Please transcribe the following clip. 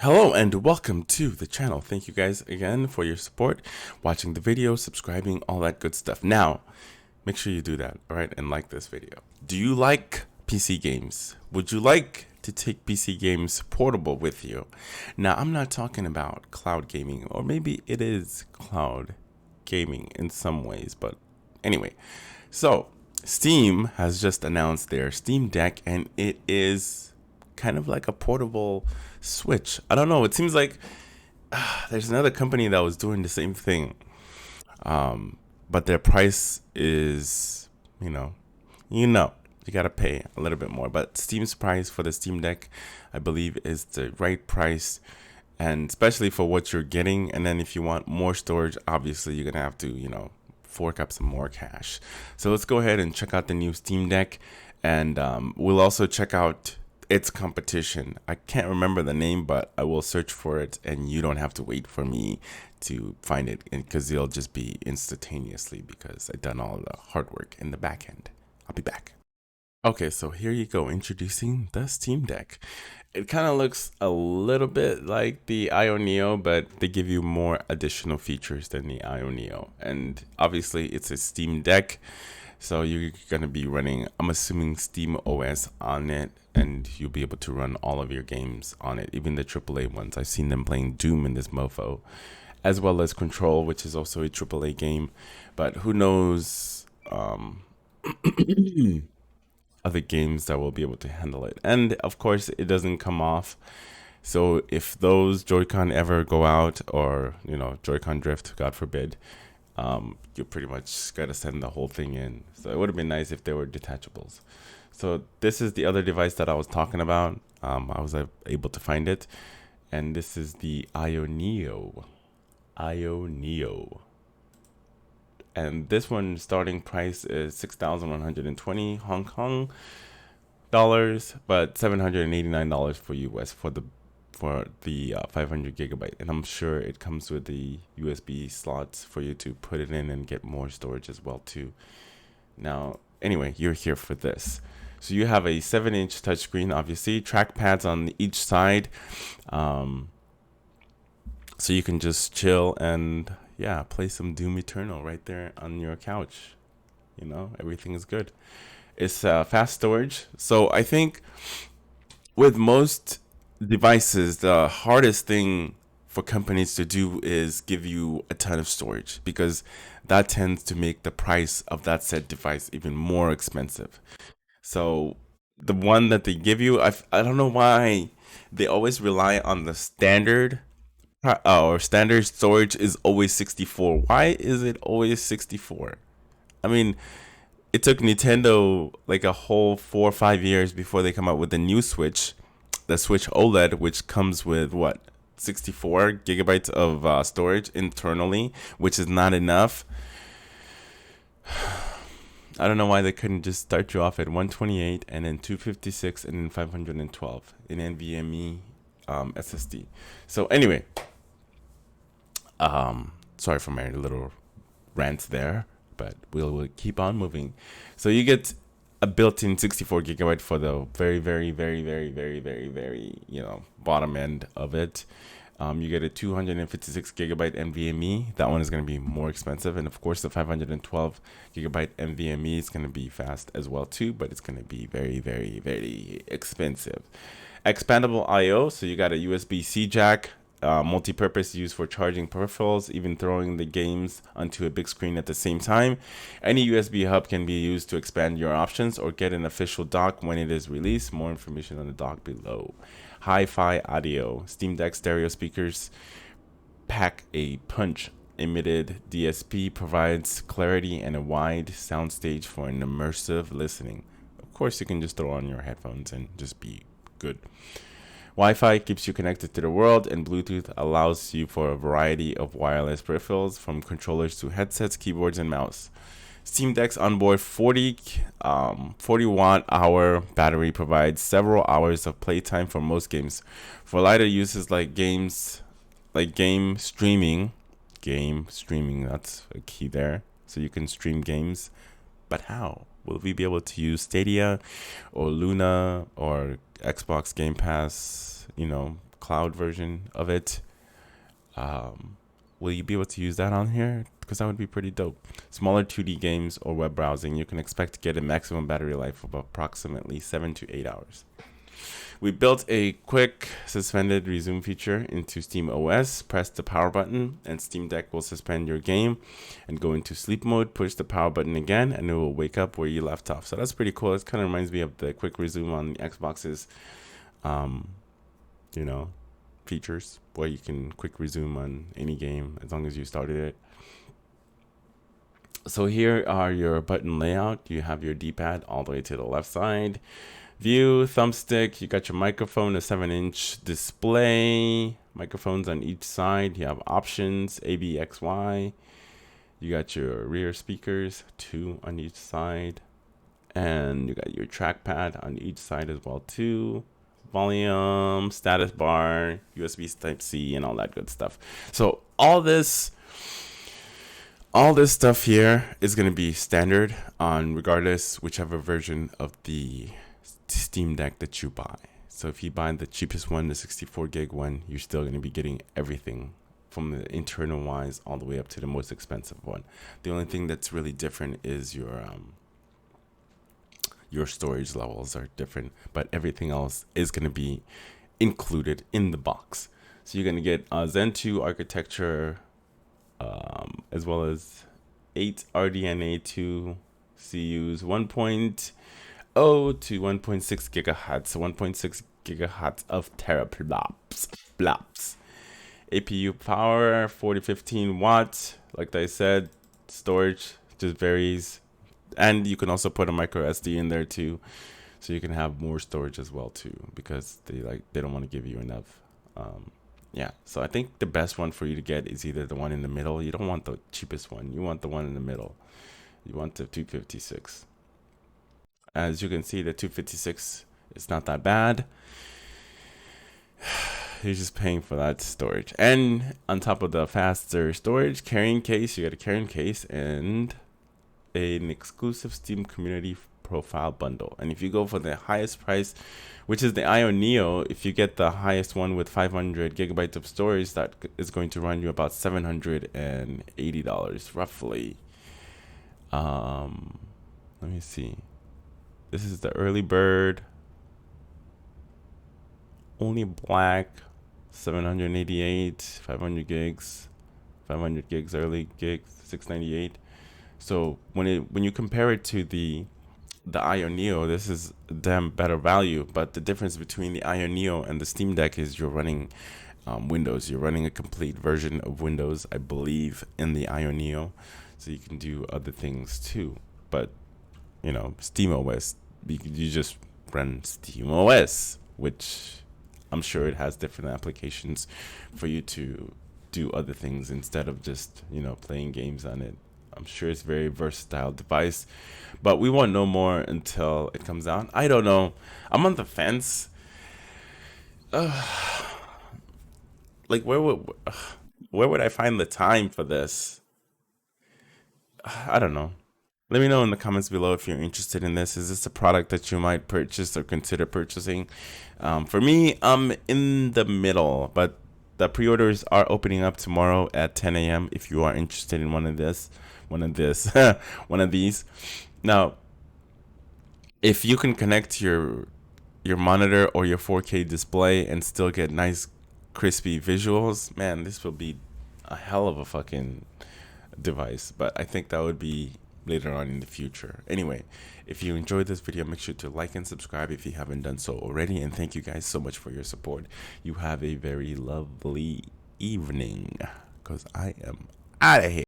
Hello and welcome to the channel. Thank you guys again for your support, watching the video, subscribing, all that good stuff. Now, make sure you do that, all right, and like this video. Do you like PC games? Would you like to take PC games portable with you? Now, I'm not talking about cloud gaming, or maybe it is cloud gaming in some ways, but anyway. So, Steam has just announced their Steam Deck, and it is kind of like a portable Switch. I don't know. It seems like there's another company that was doing the same thing, but their price is, you gotta pay a little bit more. But Steam's price for the Steam Deck, I believe, is the right price, and especially for what you're getting. And then if you want more storage, obviously you're gonna have to, fork up some more cash. So let's go ahead and check out the new Steam Deck, and we'll also check out its competition. I can't remember the name, but I will search for it, and you don't have to wait for me to find it, because it'll just be instantaneously because I've done all the hard work in the back end. I'll be back. Okay, so here you go, introducing the Steam Deck. It kind of looks a little bit like the IO Neo, but they give you more additional features than the IO Neo. And obviously it's a Steam Deck, so you're gonna be running, I'm assuming, Steam OS on it, and you'll be able to run all of your games on it, even the AAA ones. I've seen them playing Doom in this mofo, as well as Control, which is also a AAA game. But who knows other games that will be able to handle it. And of course, it doesn't come off. So if those Joy-Con ever go out, or Joy-Con drift, God forbid, you pretty much got to send the whole thing in. So it would have been nice if they were detachables. So this is the other device that I was talking about. I was able to find it, and this is the IO Neo. IO Neo. And this one starting price is 6,120 Hong Kong dollars, but $789 for US for the 500 gigabyte. And I'm sure it comes with the USB slots for you to put it in and get more storage as well too. Now, anyway, you're here for this. So you have a 7-inch touchscreen, obviously, trackpads on each side, so you can just chill and play some Doom Eternal right there on your couch. Everything is good. It's fast storage. So I think with most devices, the hardest thing for companies to do is give you a ton of storage, because that tends to make the price of that said device even more expensive. So the one that they give you, I don't know why they always rely on the standard, or standard storage is always 64. Why is it always 64? I mean, it took Nintendo like a whole 4 or 5 years before they come out with the new Switch, the Switch OLED, which comes with what, 64 gigabytes of storage internally, which is not enough. I don't know why they couldn't just start you off at 128 and then 256 and then 512 in NVMe SSD. So anyway, sorry for my little rant there, but we'll keep on moving. So you get a built-in 64 gigabyte for the very, very, very, very, very, very, very, bottom end of it. You get a 256 gigabyte NVMe. That one is going to be more expensive. And of course, the 512 gigabyte NVMe is going to be fast as well too, but it's going to be very, very, very expensive. Expandable IO. So you got a USB-C jack, multi-purpose used for charging peripherals, even throwing the games onto a big screen at the same time. Any USB hub can be used to expand your options or get an official dock when it is released. More information on the dock below. Hi-Fi audio. Steam Deck stereo speakers pack a punch. Emitted DSP provides clarity and a wide soundstage for an immersive listening. Of course, you can just throw on your headphones and just be good. Wi-Fi keeps you connected to the world, and Bluetooth allows you for a variety of wireless peripherals, from controllers to headsets, keyboards, and mouse. Steam Deck's onboard 40 watt-hour battery provides several hours of playtime for most games. For lighter uses like game streaming, that's a key there. So you can stream games, but how? Will we be able to use Stadia or Luna or Xbox Game Pass, cloud version of it. Will you be able to use that on here? Because that would be pretty dope. Smaller 2D games or web browsing, you can expect to get a maximum battery life of approximately 7 to 8 hours. We built a quick suspended resume feature into Steam OS. Press the power button and Steam Deck will suspend your game and go into sleep mode. Push the power button again and it will wake up where you left off. So that's pretty cool. It kind of reminds me of the quick resume on the Xbox's, features where you can quick resume on any game as long as you started it. So here are your button layout. You have your D-pad all the way to the left side. View, thumbstick, you got your microphone, a 7-inch display, microphones on each side. You have options, A, B, X, Y. You got your rear speakers, 2 on each side. And you got your trackpad on each side as well too. Volume, status bar, USB Type-C, and all that good stuff. So all this stuff here is going to be standard on regardless whichever version of the Steam Deck that you buy. So if you buy the cheapest one, the 64 gig one, you're still going to be getting everything from the internal wise all the way up to the most expensive one. The only thing that's really different is your storage levels are different, but everything else is going to be included in the box. So you're going to get Zen 2 architecture, as well as 8 RDNA 2 CUs, 1.0 to 1.6 gigahertz, 1.6 gigahertz of teraflops. APU power 4015 watts. Like I said, storage just varies, and you can also put a micro SD in there too, so you can have more storage as well too, because they don't want to give you enough. Yeah, so I think the best one for you to get is either the one in the middle. You don't want the cheapest one. You want the one in the middle. You want the 256. As you can see, the 256 is not that bad. You're just paying for that storage. And on top of the faster storage, carrying case, you got a carrying case and an exclusive Steam community profile bundle. And if you go for the highest price, which is the Io Neo, if you get the highest one with 500 gigabytes of storage, that is going to run you about $780 roughly. Let me see. This is the early bird, only black, 788, 500 gigs, 500 gigs early gigs, 698. So when you compare it to the Io Neo, this is damn better value. But the difference between the Io Neo and the Steam Deck is you're running Windows. You're running a complete version of Windows, I believe, in the Io Neo. So you can do other things too. But Steam OS, you just run Steam OS, which I'm sure it has different applications for you to do other things instead of just playing games on it. I'm sure it's a very versatile device, but we won't know more until it comes out. I don't know. I'm on the fence. Like where would I find the time for this? I don't know. Let me know in the comments below if you're interested in this. Is this a product that you might purchase or consider purchasing? For me, I'm in the middle, but the pre-orders are opening up tomorrow at 10 a.m. if you are interested in one of these. Now, if you can connect your monitor or your 4K display and still get nice crispy visuals, man, this will be a hell of a fucking device. But I think that would be later on in the future. Anyway, if you enjoyed this video, make sure to like and subscribe if you haven't done so already, and thank you guys so much for your support. You have a very lovely evening, because I am out of here.